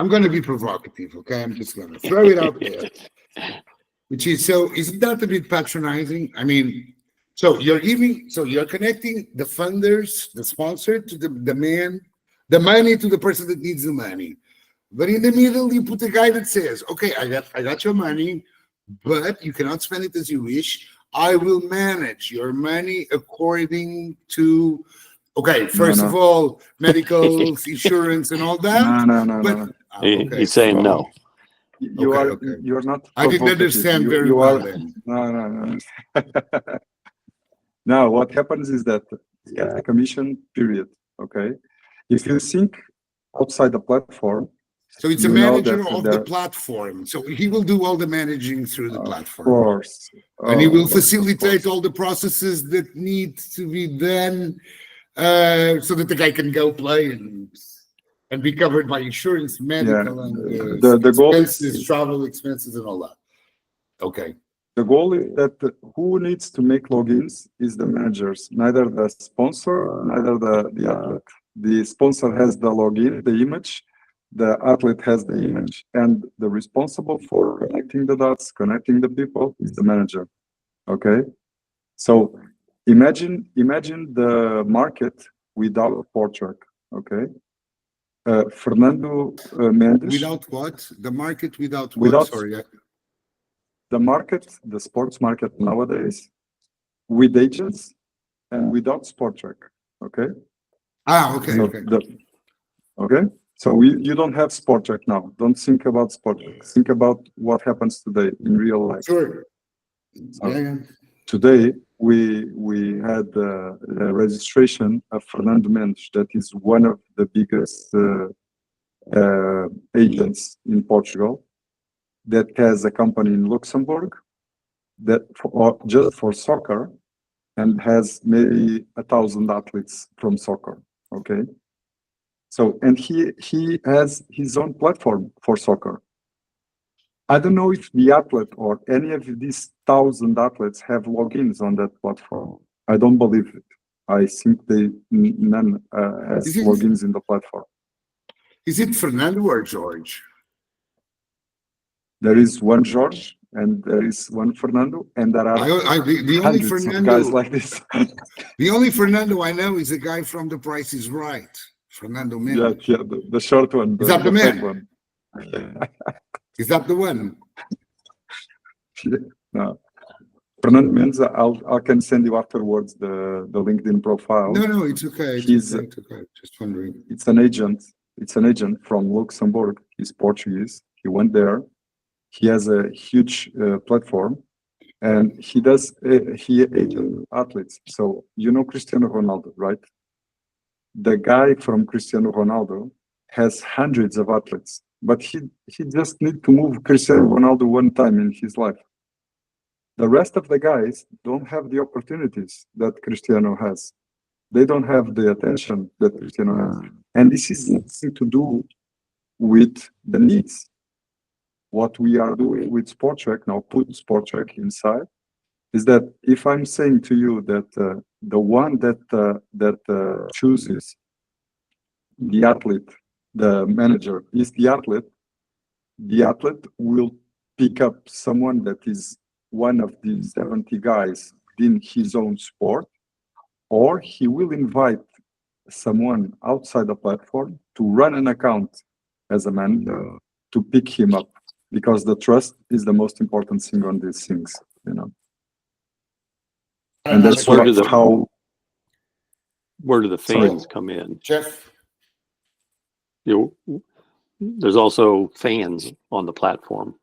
going to be provocative. Okay, I'm just going to throw it out there. Which is, so isn't that a bit patronizing? I mean, so you're connecting the funders, the sponsor, to the money to the person that needs the money. But in the middle, you put a guy that says, okay, I got your money, but you cannot spend it as you wish. I will manage your money according to, okay, first of all, medical insurance and all that. No. He's saying no. You're not. I didn't understand very well then. No. Now, what happens is that a commission period. Okay, if you think outside the platform. So it's a manager of the platform. So he will do all the managing through the platform. Of course. And he will facilitate all the processes that need to be done, so that the guy can go play and be covered by insurance, medical, and the goal expenses, travel expenses, and all that. Okay. The goal is that who needs to make logins is the managers, neither the sponsor, neither the athlete. The sponsor has the login, the image. The athlete has the image, and the responsible for connecting the dots, connecting the people is the manager. Okay, so imagine the market without Sportrack. Okay, Fernando Mendes. Without what? The market without what? Sorry. The market, the sports market nowadays, with agents and without Sportrack. Okay. Okay. So okay. So you don't have Sportrack now. Don't think about Sportrack. Think about what happens today in real life. Sure. Today we had the registration of Fernando Mendes, that is one of the biggest agents in Portugal, that has a company in Luxembourg that just for soccer, and has maybe 1,000 athletes from soccer. Okay. So, and he has his own platform for soccer. I don't know if the athlete or any of these 1,000 athletes have logins on that platform. I don't believe it. I think none has logins in the platform. Is it Fernando or George? There is one George and there is one Fernando, and there are the only Fernando, guys like this. The only Fernando I know is the guy from The Price is Right. Fernando Mendes. Yeah, the short one. Is that the man? One. Is that the one? No. Fernando Mendes, I can send you afterwards the LinkedIn profile. No, it's okay. It's okay. Just wondering. It's an agent. It's an agent from Luxembourg. He's Portuguese. He went there. He has a huge platform, and he agents athletes. So you know Cristiano Ronaldo, right? The guy from Cristiano Ronaldo has hundreds of athletes, but he just need to move Cristiano Ronaldo one time in his life. The rest of the guys don't have the opportunities that Cristiano has. They don't have the attention that Cristiano has. And this is nothing to do with the needs. What we are doing with Sportrack, now put Sportrack inside, is that if I'm saying to you that the one that chooses the athlete the manager is the athlete will pick up someone that is one of these 70 guys in his own sport, or he will invite someone outside the platform to run an account as a manager to pick him up, because the trust is the most important thing on these things, you know. And that's Where do the- how. Where do the Sorry. fans come in? Jeff, You know, there's also fans on the platform.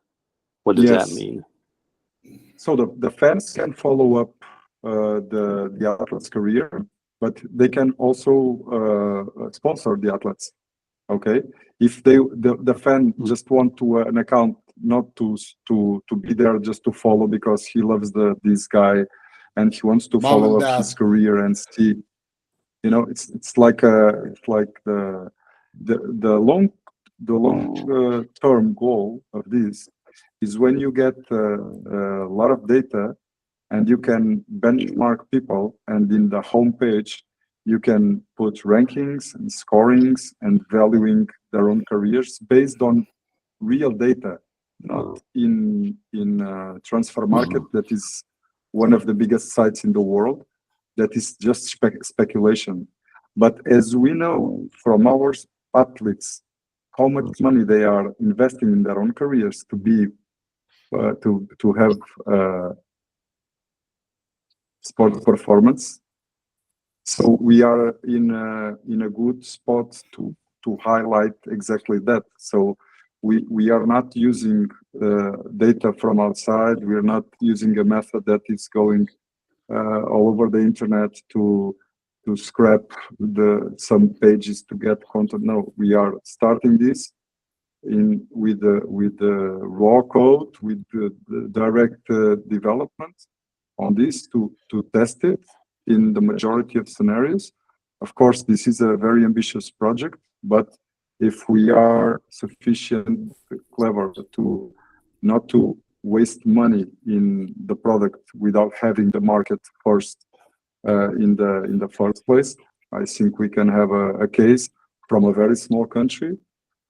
What does that Yes. mean? So the fans can follow up the athlete's career, but they can also sponsor the athletes. Okay, if the fan just want to an account, not to be there just to follow because he loves this guy and he wants to Mom follow and up dad. his career and see, you know, it's like the long term goal of this is when you get a lot of data and you can benchmark people, and in the homepage you can put rankings and scorings and valuing their own careers based on real data, not in transfer market that is one of the biggest sites in the world that is just speculation. But as we know from our athletes how much money they are investing in their own careers to be to have sport performance. So we are in a good spot to highlight exactly that. So we are not using data from outside. We are not using a method that is going all over the internet to scrap some pages to get content. No, we are starting this with the raw code, with the direct development on this to test it in the majority of scenarios. Of course, this is a very ambitious project, but if we are sufficient clever to not to waste money in the product without having the market first in the first place, I think we can have a case from a very small country.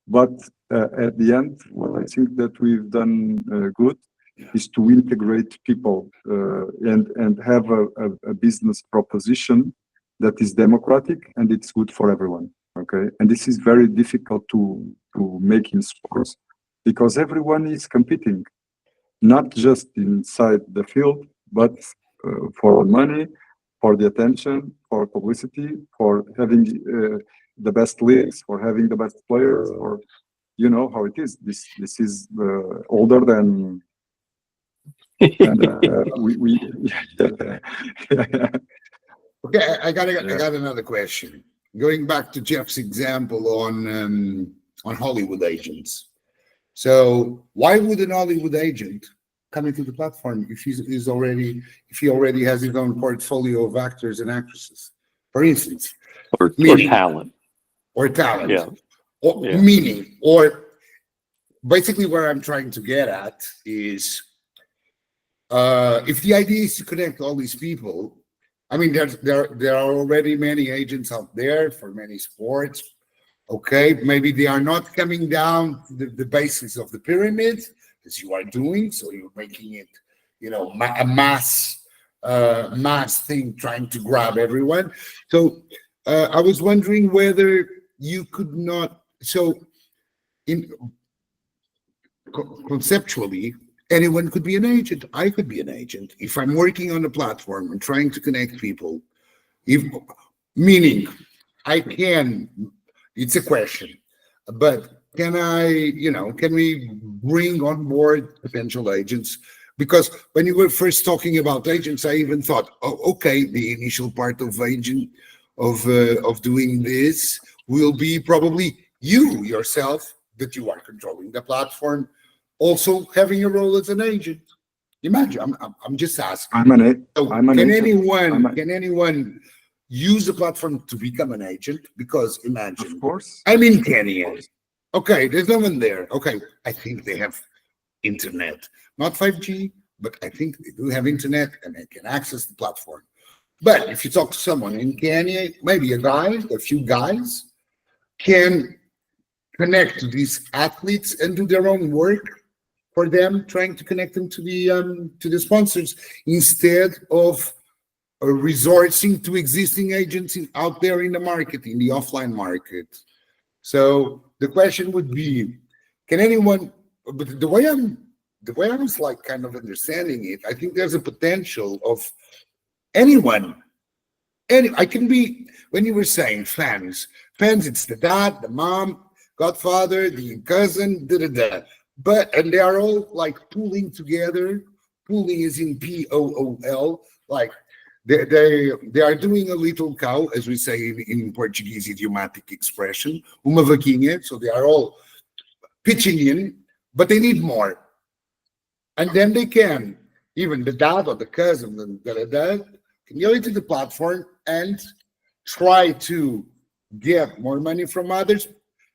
But at the end, what I think that we've done good is to integrate people and have a business proposition that is democratic and it's good for everyone. Okay, and this is very difficult to make in sports because everyone is competing, not just inside the field, but for money, for the attention, for publicity, for having the best leagues, for having the best players, or you know how it is. This is older than we. okay, I got another question. Going back to Jeff's example on Hollywood agents. So why would an Hollywood agent come into the platform if he already has his own portfolio of actors and actresses, for instance, or talent? Or talent. Yeah. Or, Yeah. Meaning, or basically where I'm trying to get at is if the idea is to connect all these people, I mean, there are already many agents out there for many sports. Okay, maybe they are not coming down the basis of the pyramid as you are doing, so you're making it, you know, a mass thing, trying to grab everyone. So I was wondering whether you could not. So, conceptually, anyone could be an agent. I could be an agent if I'm working on a platform and trying to connect people. Meaning, I can. It's a question, but can we bring on board potential agents? Because when you were first talking about agents, I even thought, oh, okay, the initial part of doing this will be probably you yourself, that you are controlling the platform, also having a role as an agent. Imagine, I'm just asking. Can anyone use the platform to become an agent? Because imagine, of course, I'm in Kenya. Okay, there's no one there. Okay, I think they have internet, not 5G, but I think they do have internet and they can access the platform. But if you talk to someone in Kenya, maybe a few guys can connect to these athletes and do their own work for them, trying to connect them to the sponsors instead of resorting to existing agents out there in the market, in the offline market. So the question would be, can anyone? But the way I was like kind of understanding it, I think there's a potential of anyone. I can be, when you were saying fans, it's the dad, the mom, godfather, the cousin, and they are all like pooling together. Pooling is in POOL, like they are doing a little cow, as we say in Portuguese idiomatic expression, uma vaquinha. So they are all pitching in, but they need more. And then they can, even the dad or the cousin, can go into the platform and try to get more money from others,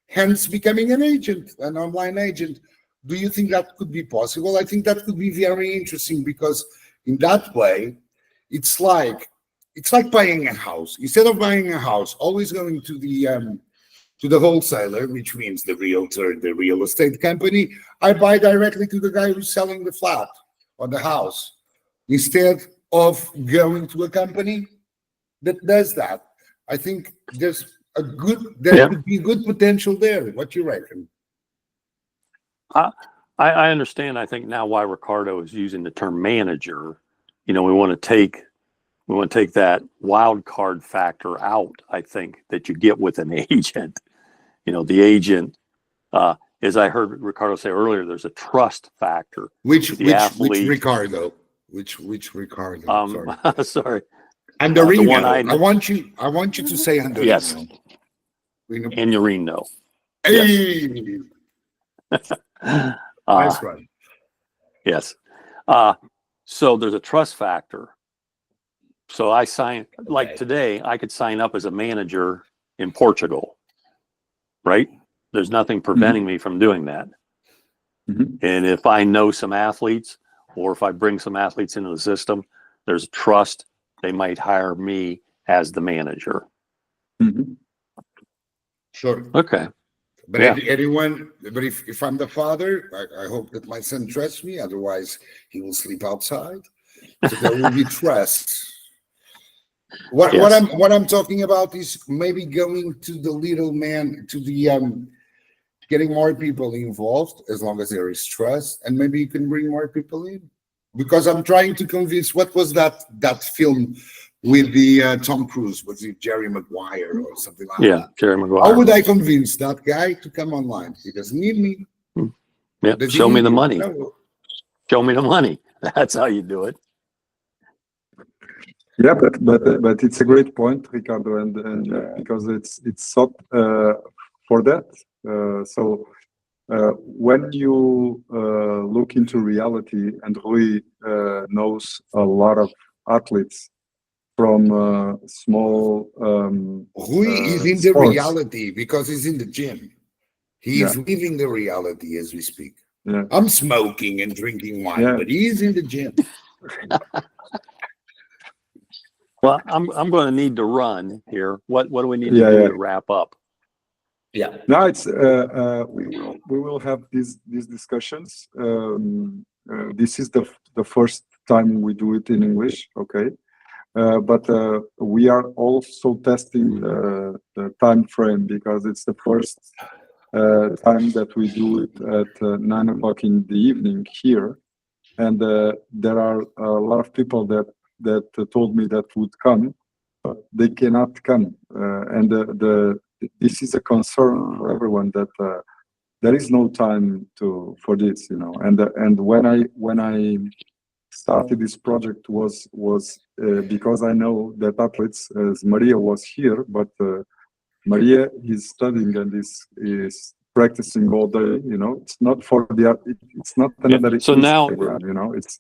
hence becoming an agent, an online agent. Do you think that could be possible? I think that could be very interesting, because in that way, it's like buying a house. Instead of buying a house, always going to the wholesaler, which means the realtor, the real estate company, I buy directly to the guy who's selling the flat or the house, instead of going to a company that does that. I think there's could be good potential there. What do you reckon? I understand. I think now why Ricardo is using the term manager. We want to take that wild card factor out. I think that you get with an agent. The agent, as I heard Ricardo say earlier, there's a trust factor. Which athlete. Ricardo? Which Ricardo? Sorry. Sorry. Andorino. The one I want you to say Andorino. Yes. Andorino. Hey. Nice one. Yes. So there's a trust factor. So I sign, like today, I could sign up as a manager in Portugal, right? There's nothing preventing me from doing that. Mhm. And if I know some athletes, or if I bring some athletes into the system, there's trust. They might hire me as the manager. Mhm. Sure. Okay. But Yeah. if I'm the father, I hope that my son trusts me. Otherwise, he will sleep outside. So there will be trust. What Yes. I'm talking about is maybe going to the little man, to the getting more people involved, as long as there is trust, and maybe you can bring more people in. Because I'm trying to convince. What was that film with the Tom Cruise? Was it Jerry Maguire or something like that? Yeah, Jerry Maguire. How would I convince that guy to come online? He doesn't need me. Yep. Does he Show me need the you? money. No. Show me the money. That's how you do it. Yeah, but it's a great point, Ricardo, and because it's sought for that. So when you look into reality, and Rui knows a lot of athletes from small. Rui is in the sports. reality because he's in the gym. He's living the reality as we speak. Yeah. I'm smoking and drinking wine, Yeah. but he's in the gym. Well, I'm going to need to run here. What do we need to Yeah, do yeah. to wrap up? Yeah. No, it's we will have these discussions. This is the first time we do it in English, okay? But we are also testing the time frame, because it's the first time that we do it at 9 o'clock in the evening here, and there are a lot of people that told me that would come, but they cannot come, and this is a concern for everyone, that there is no time for this, and when I started this project was because I know that athletes, as Maria was here, but Maria is studying and is practicing all day. It's not for it's not another. So now, Instagram, it's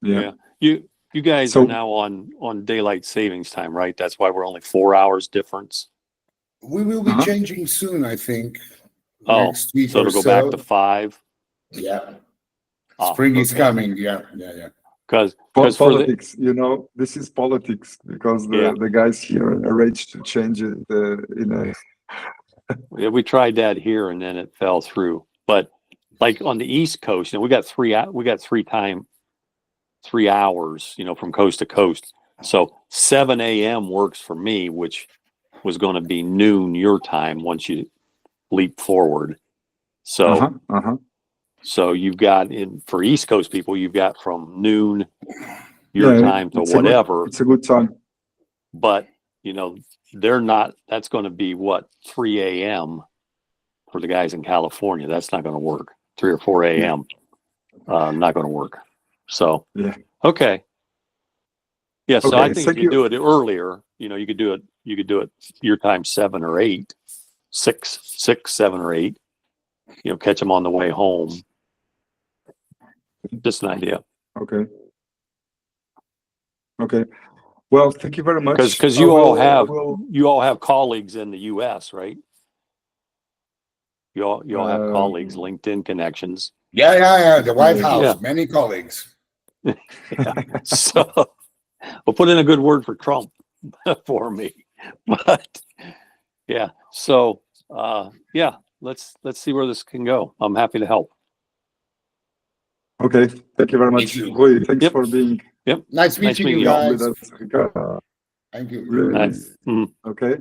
yeah. You guys So- are now on daylight savings time, right? That's why we're only 4 hours difference. We will be Uh-huh. changing soon, I think. Oh, Next week so or it'll go back to 5. Yeah. Oh, Spring is okay. coming. Yeah. Because for the, politics. This is politics, because Yeah. the guys here arranged to change it in a Yeah, we tried that here and then it fell through. But like on the East Coast, we got 3 hours, from coast to coast. So 7 a.m. works for me, which was going to be noon your time once you leap forward. So so you've got for East Coast people, you've got from noon your time to whatever. It's a good time. But they're not. That's going to be what 3 a.m. for the guys in California. That's not going to work. 3 or 4 a.m. Not going to work. So okay. Yeah. So I think if you do it earlier, you could do it. You could do it your time 7 or 8, 6, 7 or 8. Catch them on the way home. Just an idea. Okay. Well, thank you very much. Because you all have colleagues in the U.S., right? You all have colleagues, LinkedIn connections. Yeah. The White House, many colleagues. So we'll put in a good word for Trump for me. But yeah, so let's see where this can go. I'm happy to help. Okay, thank you very much. Rui, thanks for being Nice meeting you guys. with us. Thank you. Really Nice. Okay.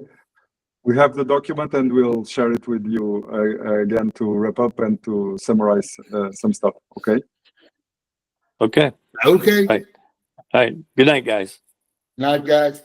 We have the document and we'll share it with you again to wrap up and to summarize some stuff. Okay. Okay. All right. Good night, guys. Night, guys.